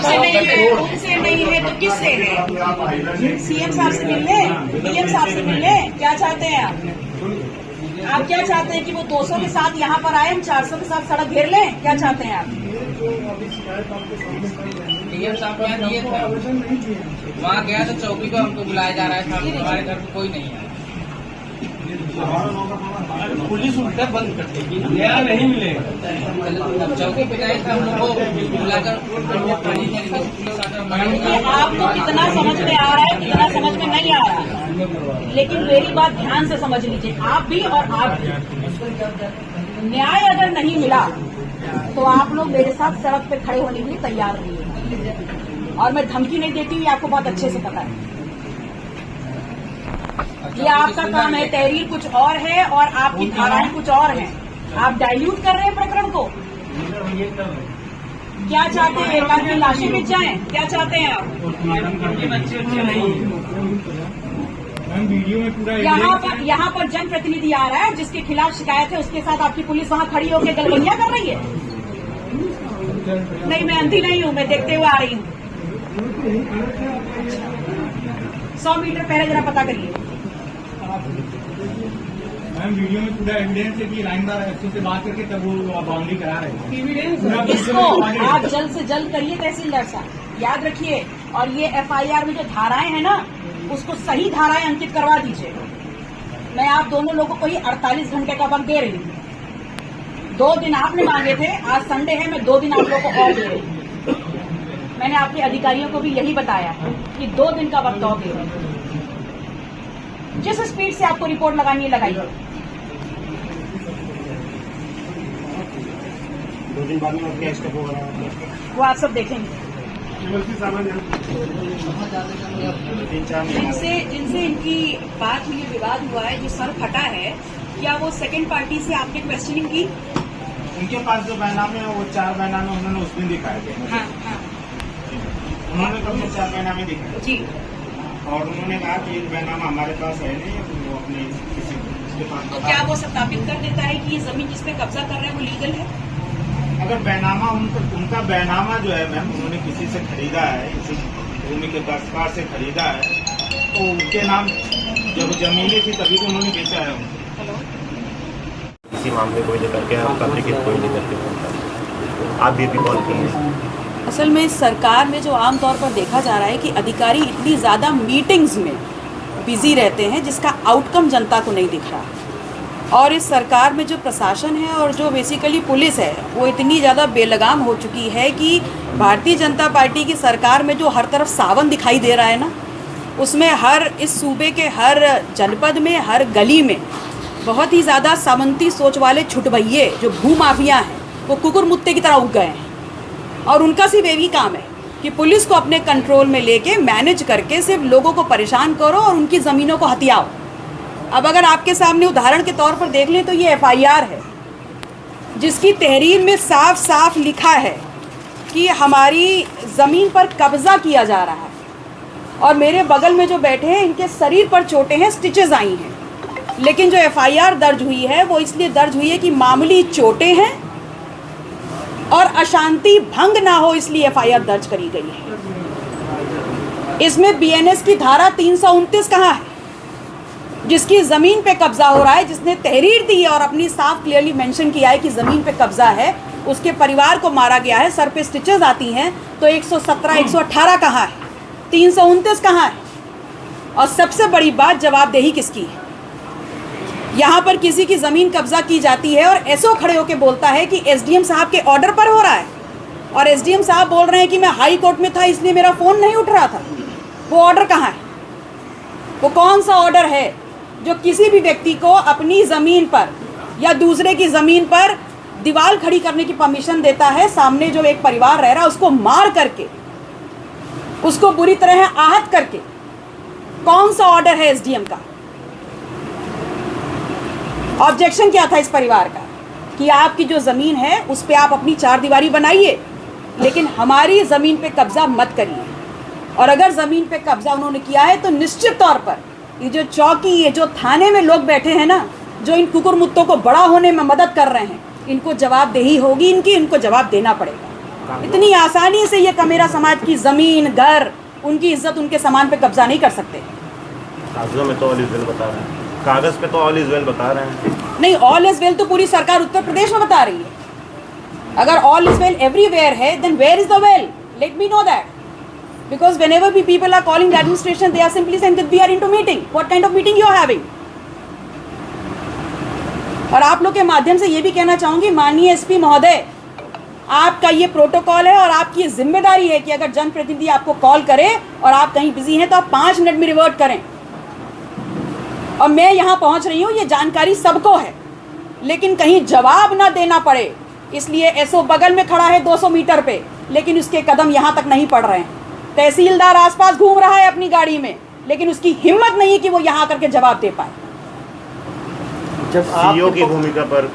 आपसे नहीं है, उनसे नहीं है तो किससे है? सीएम साहब से मिलने, डीएम साहब से मिलने, क्या चाहते हैं आप? आप क्या चाहते हैं कि वो 200 के साथ यहाँ पर आए, हम 400 के साथ सड़क घेर लें? क्या चाहते हैं आप? डीएम साहब यहाँ दिए थे, वहाँ गया तो चौकी को हमको बुलाया जा रहा है, हमारे घर में कोई नहीं है। पुलिस उल्टा बंद कर देगी, नया नहीं मिलेगा। चौकी पे गए थे हम लोग को बुलाकर। आपको कितना समझ में आ रहा है, कितना समझ में नहीं आ रहा है, लेकिन मेरी बात ध्यान से समझ लीजिए, आप भी और आप भी। न्याय अगर नहीं मिला तो आप लोग मेरे साथ सड़क पे खड़े होने के लिए तैयार रहिए, और मैं धमकी नहीं देती हूँ, आपको बहुत अच्छे से पता है। ये आपका काम है, तहरीर कुछ और है और आपकी धाराएं कुछ और हैं। आप डाइल्यूट कर रहे हैं प्रकरण को। क्या चाहते हैं? ताकि लाशें मिट जाएं? क्या चाहते हैं आप? यहाँ पर जनप्रतिनिधि आ रहा है जिसके खिलाफ शिकायत है, उसके साथ आपकी पुलिस वहाँ खड़ी होकर गलबैया कर रही है। नहीं, मैं अंधी नहीं हूँ, मैं देखते हुए आ रही हूँ। 100 मीटर पहले जरा पता करिए। मैम वीडियो में पूरा एविडेंस है कि लाइनदार एसपी से बात करके तब वो बाउंड्री करा रहे हैं। इसको आप जल्द से जल्द करिए तहसीलदार साहब, याद रखिए। और ये एफआईआर में जो धाराएं हैं ना, उसको सही धाराएं अंकित करवा दीजिए। मैं आप दोनों लोगों को ही 48 घंटे का वक्त दे रही हूँ। 2 दिन आपने मांगे थे, आज संडे है, मैं 2 दिन आप लोगों को और दे रही हूँ। मैंने आपके अधिकारियों को भी यही बताया कि 2 दिन का वक्त और दे रही हूँ। जिस स्पीड से आपको रिपोर्ट लगानी है लगाइए। 2 दिन बाद में क्या स्टेप होगा वो आप सब देखेंगे। जिनसे इनकी बात हुई, विवाद हुआ है, जो सर फटा है, क्या वो सेकंड पार्टी से आपने क्वेश्चनिंग की? उनके पास जो बैनामे है वो 4 बैनामे उन्होंने उस दिन दिखाए थे। हाँ हाँ उन्होंने कब 4 बैनामे दिखाए जी। और उन्होंने कहा कि एक बैनामा हमारे पास है नहीं, वो अपने किसी के पास। तो क्या वो सत्यापित कर देता है कि ये जमीन जिस पे कब्जा कर रहे हैं वो लीगल है? अगर बैनामा उनका बैनामा जो है मैम, उन्होंने किसी से खरीदा है, किसी भूमि के दस्तकार से खरीदा है, तो उनके नाम जब जमीनें थी तभी तो उन्होंने बेचा है उनको। इसी मामले को लेकर के आपका क्रिकेट कोई नहीं करते, आप भी कॉल किए। असल में इस सरकार में जो आमतौर पर देखा जा रहा है कि अधिकारी इतनी ज़्यादा मीटिंग्स में बिजी रहते हैं जिसका आउटकम जनता को नहीं दिख रहा। और इस सरकार में जो प्रशासन है और जो बेसिकली पुलिस है वो इतनी ज़्यादा बेलगाम हो चुकी है कि भारतीय जनता पार्टी की सरकार में जो हर तरफ सावन दिखाई दे रहा है ना, उसमें इस सूबे के हर जनपद में, हर गली में बहुत ही ज़्यादा सामंती सोच वाले छुटभइये जो भूमाफिया हैं वो कुकुर मुत्ते की तरह उग गए हैं। और उनका सिर्फ यही काम है कि पुलिस को अपने कंट्रोल में लेके मैनेज करके सिर्फ लोगों को परेशान करो और उनकी ज़मीनों को हथियाओ। अब अगर आपके सामने उदाहरण के तौर पर देख लें तो ये एफआईआर है जिसकी तहरीर में साफ साफ लिखा है कि हमारी ज़मीन पर कब्ज़ा किया जा रहा है। और मेरे बगल में जो बैठे हैं इनके शरीर पर चोटें हैं, स्टिचेस आई हैं, लेकिन जो एफआईआर दर्ज हुई है वो इसलिए दर्ज हुई है कि मामूली चोटें हैं और अशांति भंग ना हो, इसलिए एफआईआर दर्ज करी गई है। इसमें बीएनएस की धारा 329 कहाँ है, जिसकी ज़मीन पे कब्जा हो रहा है, जिसने तहरीर दी है और अपनी साफ क्लियरली मेंशन किया है कि ज़मीन पे कब्जा है, उसके परिवार को मारा गया है, सर पे स्टिचेस आती हैं, तो 117, 118 कहाँ है, 329 कहाँ है? और सबसे बड़ी बात, जवाबदेही किसकी है? यहाँ पर किसी की ज़मीन कब्जा की जाती है और एसओ खड़े होकर बोलता है कि एसडीएम साहब के ऑर्डर पर हो रहा है, और एसडीएम साहब बोल रहे हैं कि मैं हाई कोर्ट में था इसलिए मेरा फ़ोन नहीं उठ रहा था। वो ऑर्डर कहाँ है? वो कौन सा ऑर्डर है जो किसी भी व्यक्ति को अपनी ज़मीन पर या दूसरे की ज़मीन पर दीवार खड़ी करने की परमिशन देता है? सामने जो एक परिवार रह रहा है उसको मार करके, उसको बुरी तरह आहत करके, कौन सा ऑर्डर है एसडीएम का? ऑब्जेक्शन क्या था इस परिवार का कि आपकी जो ज़मीन है उस पर आप अपनी 4 दीवारी बनाइए, लेकिन हमारी ज़मीन पे कब्ज़ा मत करिए। और अगर ज़मीन पे कब्ज़ा उन्होंने किया है तो निश्चित तौर पर ये जो चौकी, ये जो थाने में लोग बैठे हैं ना, जो इन कुकुरमुत्तों को बड़ा होने में मदद कर रहे हैं, इनको जवाबदेही होगी, इनको जवाब देना पड़ेगा। इतनी आसानी से ये कमेरा समाज की जमीन, घर, उनकी इज्जत, उनके सामान पे कब्जा नहीं कर सकते। कागजों में तो ऑल इज वेल बता रहे हैं, कागज पे तो ऑल इज वेल बता रहे हैं। नहीं, ऑल इज वेल तो पूरी सरकार उत्तर प्रदेश में बता रही है। अगर ऑल इज वेल एवरीवेयर है, then where is the well? Let me know that, because whenever we people are calling the administration, they are simply saying that we are into meeting. What kind of meeting you are having? और आप लोग के माध्यम से ये भी कहना चाहूंगी, माननीय एसपी महोदय, आपका ये प्रोटोकॉल है और आपकी ये जिम्मेदारी है कि अगर जनप्रतिनिधि आपको कॉल करे और आप कहीं बिजी हैं तो आप 5 मिनट में रिवर्ट करें। और मैं यहाँ पहुँच रही हूँ, ये जानकारी सबको है, लेकिन कहीं जवाब ना देना पड़े इसलिए एसओ बगल में खड़ा है 200 मीटर पे, लेकिन उसके कदम यहाँ तक नहीं पड़ रहे हैं। तहसीलदार आसपास घूम रहा है अपनी गाड़ी में, लेकिन उसकी हिम्मत नहीं है कि वो यहाँ करके जवाब दे पाए। सीईओ की भूमिका पर